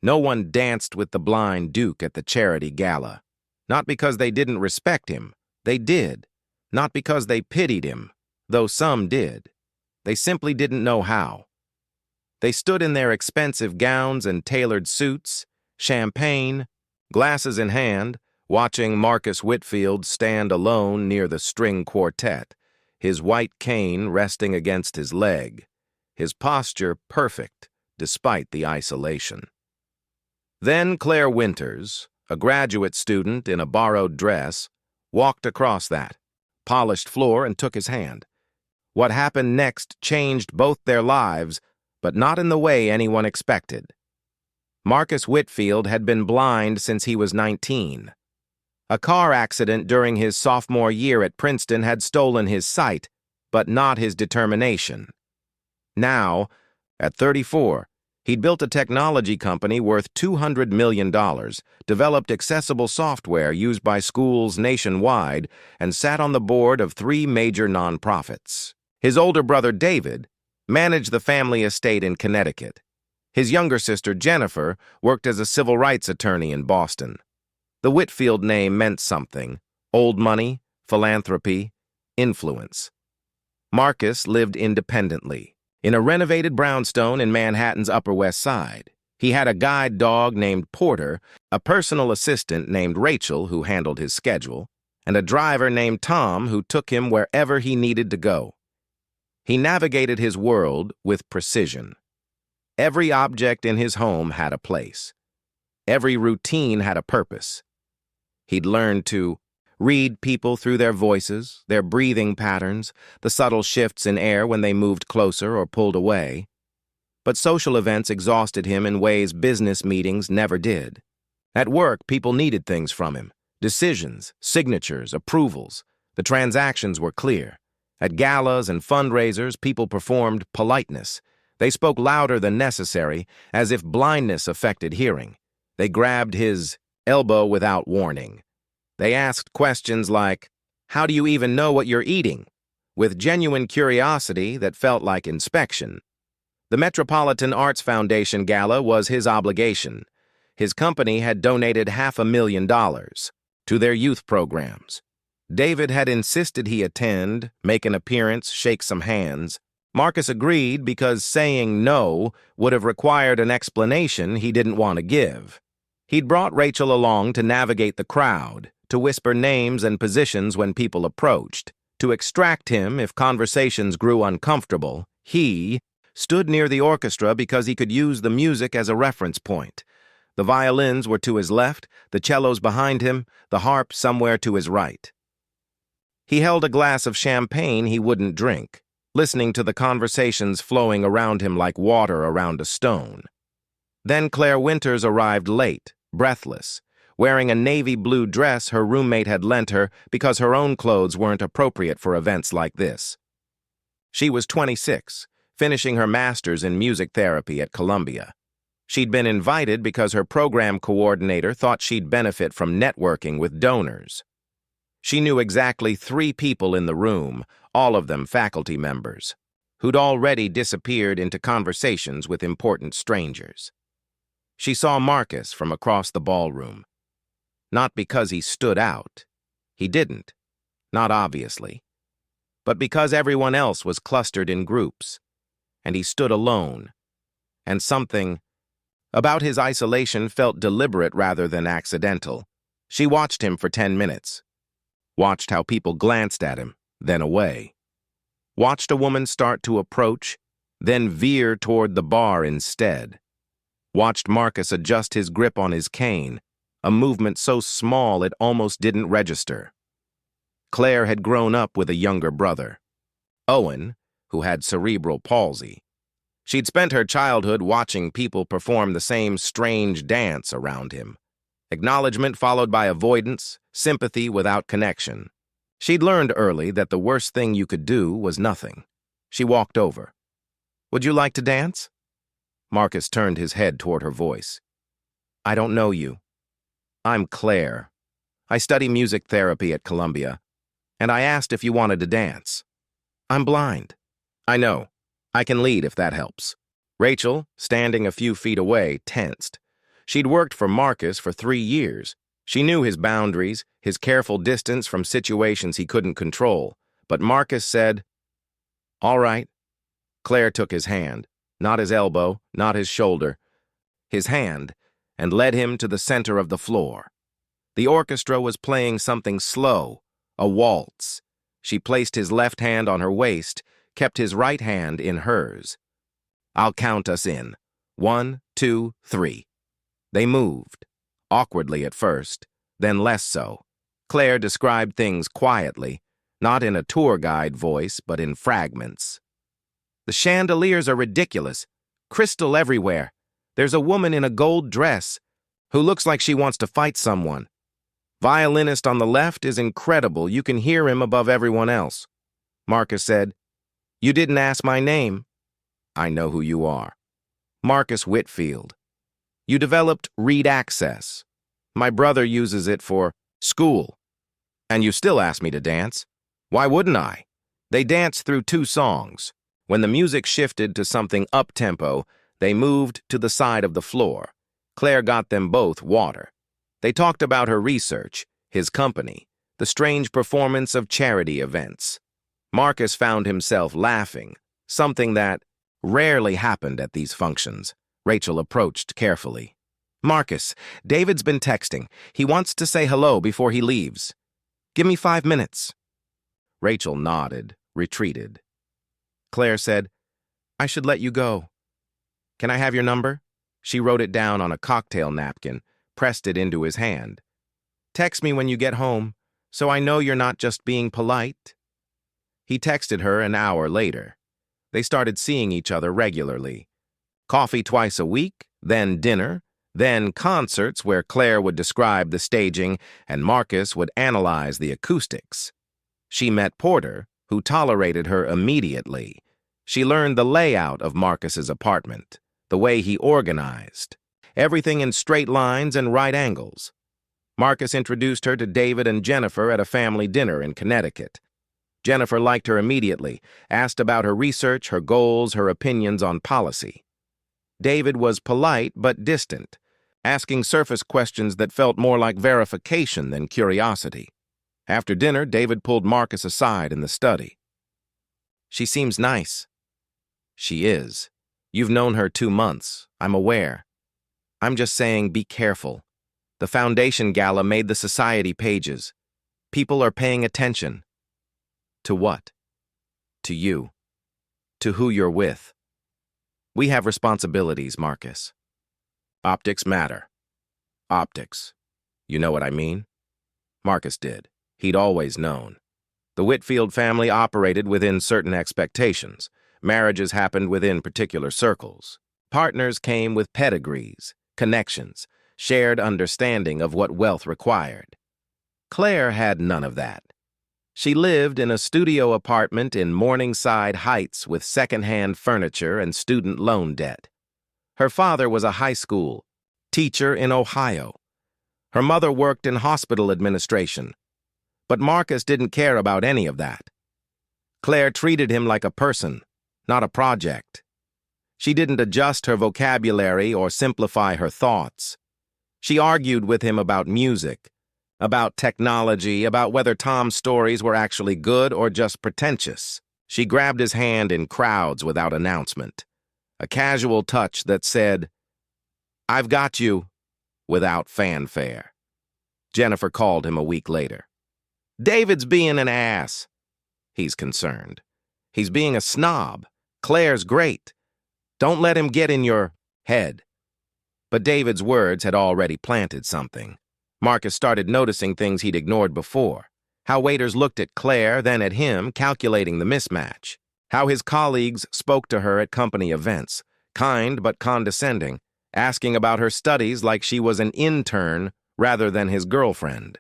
No one danced with the blind Duke at the charity gala. Not because they didn't respect him. They did. Not because they pitied him, though some did. They simply didn't know how. They stood in their expensive gowns and tailored suits, champagne, glasses in hand, watching Marcus Whitfield stand alone near the string quartet, his white cane resting against his leg, his posture perfect despite the isolation. Then Claire Winters, a graduate student in a borrowed dress, walked across that polished floor and took his hand. What happened next changed both their lives, but not in the way anyone expected. Marcus Whitfield had been blind since he was 19. A car accident during his sophomore year at Princeton had stolen his sight, but not his determination. Now, at 34, he'd built a technology company worth $200 million, developed accessible software used by schools nationwide, and sat on the board of 3 major nonprofits. His older brother, David, managed the family estate in Connecticut. His younger sister, Jennifer, worked as a civil rights attorney in Boston. The Whitfield name meant something: old money, philanthropy, influence. Marcus lived independently, in a renovated brownstone in Manhattan's Upper West Side. He had a guide dog named Porter, a personal assistant named Rachel who handled his schedule, and a driver named Tom who took him wherever he needed to go. He navigated his world with precision. Every object in his home had a place. Every routine had a purpose. He'd learned to read people through their voices, their breathing patterns, the subtle shifts in air when they moved closer or pulled away. But social events exhausted him in ways business meetings never did. At work, people needed things from him: decisions, signatures, approvals. The transactions were clear. At galas and fundraisers, people performed politeness. They spoke louder than necessary, as if blindness affected hearing. They grabbed his elbow without warning. They asked questions like, "How do you even know what you're eating?" with genuine curiosity that felt like inspection. The Metropolitan Arts Foundation Gala was his obligation. His company had donated $500,000 to their youth programs. David had insisted he attend, make an appearance, shake some hands. Marcus agreed because saying no would have required an explanation he didn't want to give. He'd brought Rachel along to navigate the crowd, to whisper names and positions when people approached, to extract him if conversations grew uncomfortable. He stood near the orchestra because he could use the music as a reference point. The violins were to his left, the cellos behind him, the harp somewhere to his right. He held a glass of champagne he wouldn't drink, listening to the conversations flowing around him like water around a stone. Then Claire Winters arrived late, breathless, wearing a navy blue dress her roommate had lent her because her own clothes weren't appropriate for events like this. She was 26, finishing her master's in music therapy at Columbia. She'd been invited because her program coordinator thought she'd benefit from networking with donors. She knew exactly 3 people in the room, all of them faculty members, who'd already disappeared into conversations with important strangers. She saw Marcus from across the ballroom. Not because he stood out. He didn't. Not obviously. But because everyone else was clustered in groups, and he stood alone, and something about his isolation felt deliberate rather than accidental. She watched him for 10 minutes. Watched how people glanced at him, then away. Watched a woman start to approach, then veer toward the bar instead. Watched Marcus adjust his grip on his cane, a movement so small it almost didn't register. Claire had grown up with a younger brother, Owen, who had cerebral palsy. She'd spent her childhood watching people perform the same strange dance around him. Acknowledgement followed by avoidance, sympathy without connection. She'd learned early that the worst thing you could do was nothing. She walked over. "Would you like to dance?" Marcus turned his head toward her voice. "I don't know you. I'm Claire. I study music therapy at Columbia, and I asked if you wanted to dance. I'm blind." "I know. I can lead if that helps." Rachel, standing a few feet away, tensed. She'd worked for Marcus for 3 years. She knew his boundaries, his careful distance from situations he couldn't control. But Marcus said, "All right." Claire took his hand, not his elbow, not his shoulder, his hand, and led him to the center of the floor. The orchestra was playing something slow, a waltz. She placed his left hand on her waist, kept his right hand in hers. "I'll count us in. 1, 2, 3. They moved, awkwardly at first, then less so. Claire described things quietly, not in a tour guide voice, but in fragments. "The chandeliers are ridiculous. Crystal everywhere. There's a woman in a gold dress who looks like she wants to fight someone. Violinist on the left is incredible. You can hear him above everyone else." Marcus said, "You didn't ask my name." "I know who you are. Marcus Whitfield. You developed Read Access. My brother uses it for school. And you still ask me to dance? Why wouldn't I?" They danced through 2 songs. When the music shifted to something up-tempo, they moved to the side of the floor. Claire got them both water. They talked about her research, his company, the strange performance of charity events. Marcus found himself laughing, something that rarely happened at these functions. Rachel approached carefully. "Marcus, David's been texting. He wants to say hello before he leaves. Give me 5 minutes." Rachel nodded, retreated. Claire said, "I should let you go. Can I have your number?" She wrote it down on a cocktail napkin, pressed it into his hand. "Text me when you get home, so I know you're not just being polite." He texted her an hour later. They started seeing each other regularly. Coffee twice a week, then dinner, then concerts where Claire would describe the staging and Marcus would analyze the acoustics. She met Porter, who tolerated her immediately. She learned the layout of Marcus's apartment, the way he organized, everything in straight lines and right angles. Marcus introduced her to David and Jennifer at a family dinner in Connecticut. Jennifer liked her immediately, asked about her research, her goals, her opinions on policy. David was polite but distant, asking surface questions that felt more like verification than curiosity. After dinner, David pulled Marcus aside in the study. "She seems nice." "She is. You've known her 2 months. I'm aware. I'm just saying be careful. The foundation gala made the society pages. People are paying attention." "To what?" "To you. To who you're with. We have responsibilities, Marcus. Optics matter. Optics. You know what I mean?" Marcus did. He'd always known. The Whitfield family operated within certain expectations. Marriages happened within particular circles. Partners came with pedigrees, connections, shared understanding of what wealth required. Claire had none of that. She lived in a studio apartment in Morningside Heights with second-hand furniture and student loan debt. Her father was a high school teacher in Ohio. Her mother worked in hospital administration. But Marcus didn't care about any of that. Claire treated him like a person, not a project. She didn't adjust her vocabulary or simplify her thoughts. She argued with him about music, about technology, about whether Tom's stories were actually good or just pretentious. She grabbed his hand in crowds without announcement. A casual touch that said, "I've got you," without fanfare. Jennifer called him a week later. "David's being an ass." He's concerned. "He's being a snob. Claire's great. Don't let him get in your head." But David's words had already planted something. Marcus started noticing things he'd ignored before. How waiters looked at Claire, then at him, calculating the mismatch. How his colleagues spoke to her at company events, kind but condescending, asking about her studies like she was an intern rather than his girlfriend.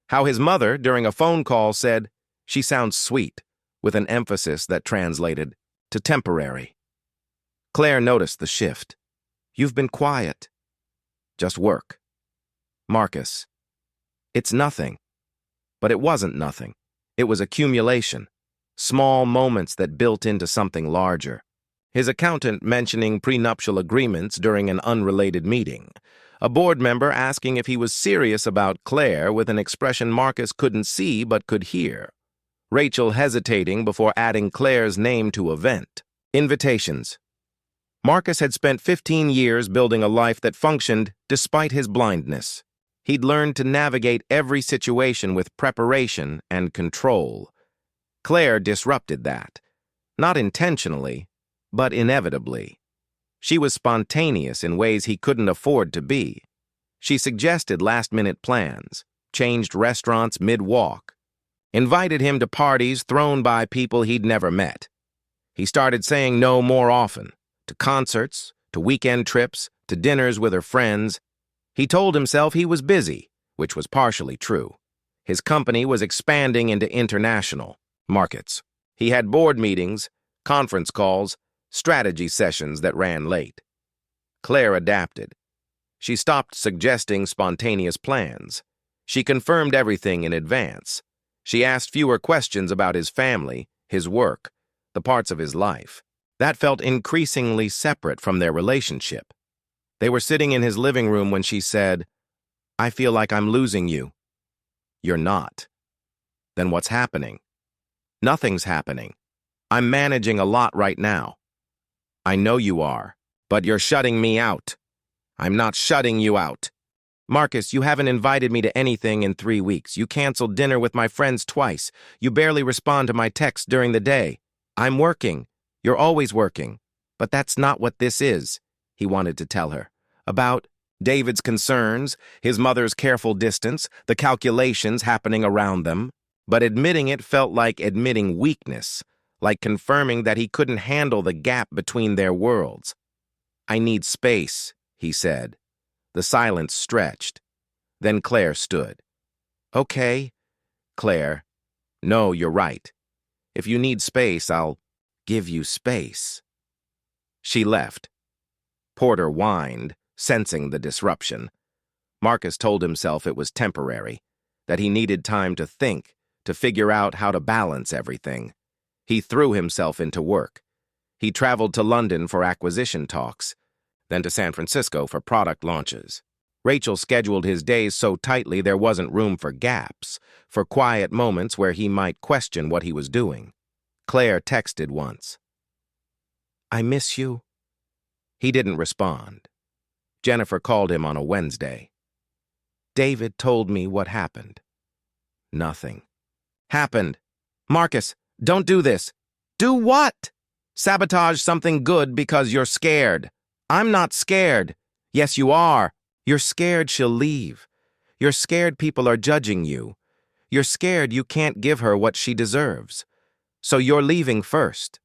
How his mother, during a phone call, said, "She sounds sweet," with an emphasis that translated to temporary. Claire noticed the shift. "You've been quiet." "Just work." "Marcus, it's nothing." But it wasn't nothing. It was accumulation. Small moments that built into something larger. His accountant mentioning prenuptial agreements during an unrelated meeting. a board member asking if he was serious about Claire with an expression Marcus couldn't see but could hear. Rachel hesitating before adding Claire's name to event. Invitations. Marcus had spent 15 years building a life that functioned despite his blindness. He'd learned to navigate every situation with preparation and control. Claire disrupted that. Not intentionally, but inevitably. She was spontaneous in ways he couldn't afford to be. She suggested last-minute plans, changed restaurants mid-walk, invited him to parties thrown by people he'd never met. He started saying no more often, to concerts, to weekend trips, to dinners with her friends. He told himself he was busy, which was partially true. His company was expanding into international markets. He had board meetings, conference calls, strategy sessions that ran late. Claire adapted. She stopped suggesting spontaneous plans. She confirmed everything in advance. She asked fewer questions about his family, his work, the parts of his life. That felt increasingly separate from their relationship. They were sitting in his living room when she said, "I feel like I'm losing you." "You're not." "Then what's happening?" "Nothing's happening. I'm managing a lot right now." "I know you are, but you're shutting me out." "I'm not shutting you out." "Marcus, you haven't invited me to anything in 3 weeks. You canceled dinner with my friends twice. You barely respond to my texts during the day. I'm working. You're always working. But that's not what this is," he wanted to tell her. About David's concerns, his mother's careful distance, the calculations happening around them. But admitting it felt like admitting weakness, like confirming that he couldn't handle the gap between their worlds. "I need space," he said. The silence stretched. Then Claire stood. "Okay, Claire. No, you're right. If you need space, I'll give you space." She left. Porter whined, sensing the disruption. Marcus told himself it was temporary, that he needed time to think, to figure out how to balance everything. He threw himself into work. He traveled to London for acquisition talks, then to San Francisco for product launches. Rachel scheduled his days so tightly there wasn't room for gaps, for quiet moments where he might question what he was doing. Claire texted once. "I miss you." He didn't respond. Jennifer called him on a Wednesday. "David told me what happened." Nothing. "Happened. Marcus, don't do this." "Do what?" "Sabotage something good because you're scared." "I'm not scared." "Yes, you are. You're scared she'll leave. You're scared people are judging you. You're scared you can't give her what she deserves. So you're leaving first."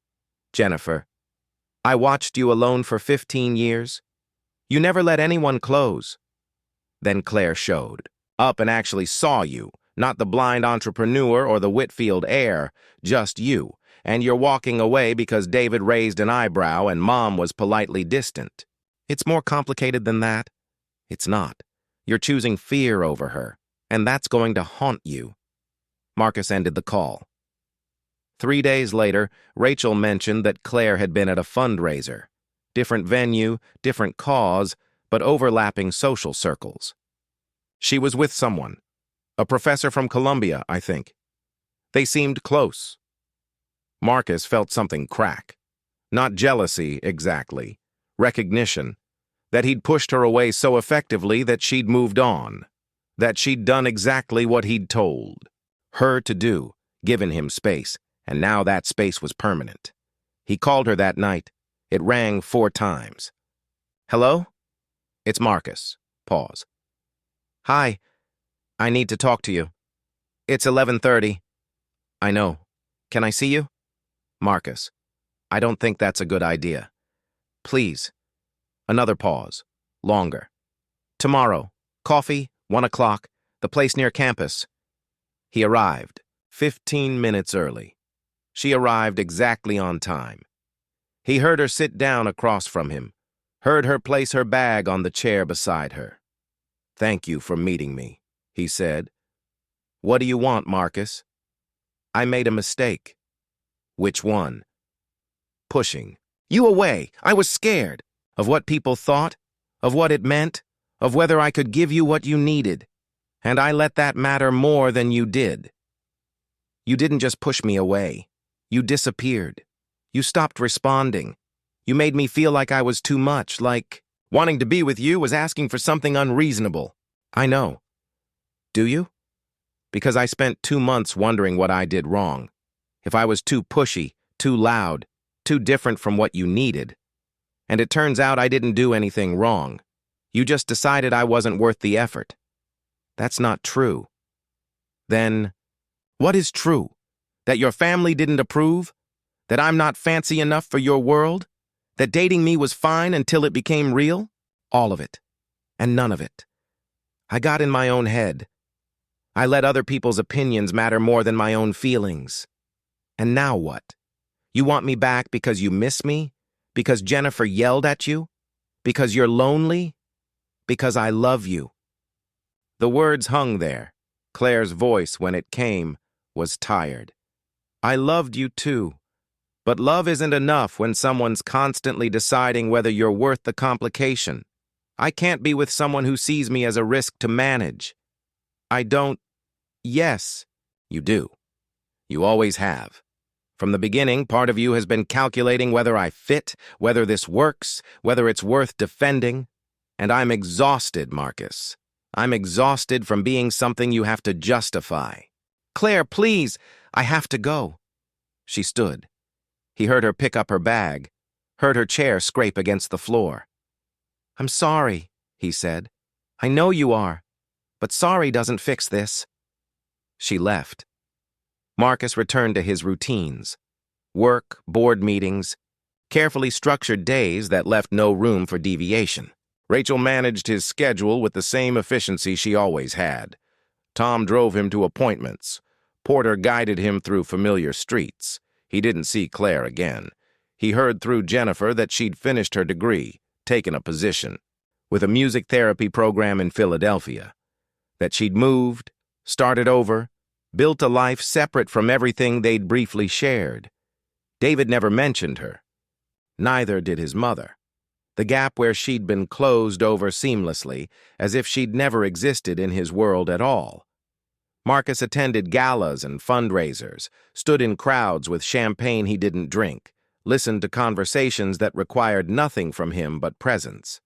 "Jennifer, I watched you alone for 15 years. You never let anyone close." Then Claire showed up and actually saw you, not the blind entrepreneur or the Whitfield heir, just you, and you're walking away because David raised an eyebrow and Mom was politely distant. It's more complicated than that. It's not. You're choosing fear over her, and that's going to haunt you. Marcus ended the call. 3 days later, Rachel mentioned that Claire had been at a fundraiser. Different venue, different cause, but overlapping social circles. She was with someone. A professor from Columbia, I think. They seemed close. Marcus felt something crack. Not jealousy, exactly. Recognition. That he'd pushed her away so effectively that she'd moved on. That she'd done exactly what he'd told her to do, given him space, and now that space was permanent. He called her that night. It rang 4 times. "Hello? It's Marcus." Pause. "Hi. I need to talk to you." "It's 11:30. "I know. Can I see you?" Marcus. "I don't think that's a good idea." "Please." Another pause. Longer. "Tomorrow. Coffee, 1 o'clock. The place near campus." He arrived, 15 minutes early. She arrived exactly on time. He heard her sit down across from him, heard her place her bag on the chair beside her. "Thank you for meeting me," he said. "What do you want, Marcus?" "I made a mistake." "Which one?" "Pushing you away. I was scared. Of what people thought, of what it meant, of whether I could give you what you needed, and I let that matter more than you did. You didn't just push me away. You disappeared. You stopped responding. You made me feel like I was too much, like wanting to be with you was asking for something unreasonable. I know. Do you? Because I spent 2 months wondering what I did wrong. If I was too pushy, too loud, too different from what you needed. And it turns out I didn't do anything wrong. You just decided I wasn't worth the effort. That's not true. Then, what is true? That your family didn't approve? That I'm not fancy enough for your world? That dating me was fine until it became real? All of it. And none of it. I got in my own head. I let other people's opinions matter more than my own feelings. And now what? You want me back because you miss me? Because Jennifer yelled at you? Because you're lonely? Because I love you. The words hung there. Claire's voice, when it came, was tired. I loved you too. But love isn't enough when someone's constantly deciding whether you're worth the complication. I can't be with someone who sees me as a risk to manage. I don't. Yes, you do. You always have. From the beginning, part of you has been calculating whether I fit, whether this works, whether it's worth defending. And I'm exhausted, Marcus. I'm exhausted from being something you have to justify. Claire, please, I have to go. She stood. He heard her pick up her bag, heard her chair scrape against the floor. I'm sorry, he said. I know you are, but sorry doesn't fix this. She left. Marcus returned to his routines. Work, board meetings, carefully structured days that left no room for deviation. Rachel managed his schedule with the same efficiency she always had. Tom drove him to appointments. Porter guided him through familiar streets. He didn't see Claire again. He heard through Jennifer that she'd finished her degree, taken a position, with a music therapy program in Philadelphia. That she'd moved, started over, built a life separate from everything they'd briefly shared. David never mentioned her. Neither did his mother. The gap where she'd been closed over seamlessly, as if she'd never existed in his world at all. Marcus attended galas and fundraisers, stood in crowds with champagne he didn't drink, listened to conversations that required nothing from him but presence.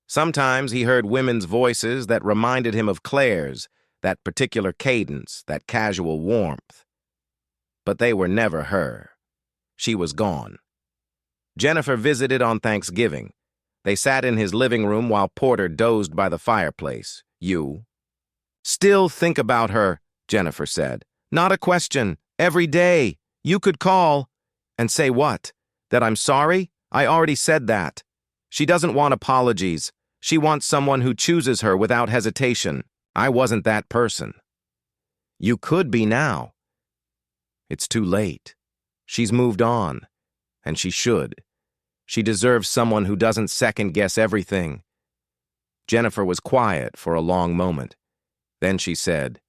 Sometimes he heard women's voices that reminded him of Claire's, that particular cadence, that casual warmth. But they were never her. She was gone. Jennifer visited on Thanksgiving. They sat in his living room while Porter dozed by the fireplace. You. Still think about her, Jennifer said. Not a question. Every day. You could call. And say what? That I'm sorry? I already said that. She doesn't want apologies. She wants someone who chooses her without hesitation. I wasn't that person. You could be now. It's too late. She's moved on. And she should. She deserves someone who doesn't second-guess everything. Jennifer was quiet for a long moment. Then she said,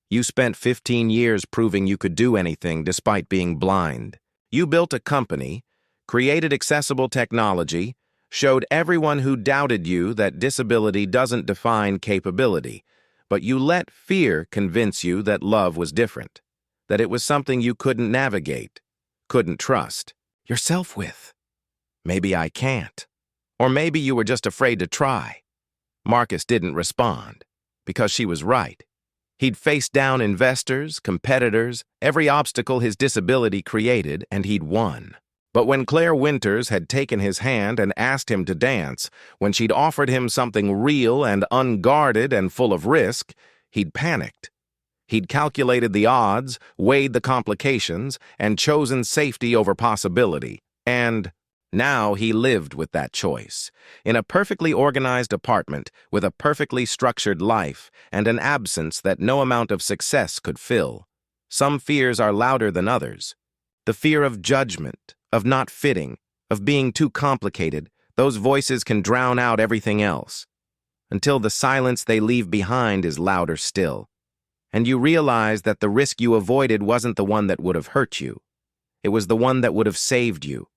You spent 15 years proving you could do anything despite being blind. You built a company, created accessible technology, showed everyone who doubted you that disability doesn't define capability, but you let fear convince you that love was different, that it was something you couldn't navigate, couldn't trust yourself with. Maybe I can't. Or maybe you were just afraid to try. Marcus didn't respond, because she was right. He'd faced down investors, competitors, every obstacle his disability created, and he'd won. But when Claire Winters had taken his hand and asked him to dance, when she'd offered him something real and unguarded and full of risk, he'd panicked. He'd calculated the odds, weighed the complications, and chosen safety over possibility. And now he lived with that choice, in a perfectly organized apartment with a perfectly structured life and an absence that no amount of success could fill. Some fears are louder than others. The fear of judgment, of not fitting, of being too complicated, those voices can drown out everything else, until the silence they leave behind is louder still. And you realize that the risk you avoided wasn't the one that would have hurt you. It was the one that would have saved you.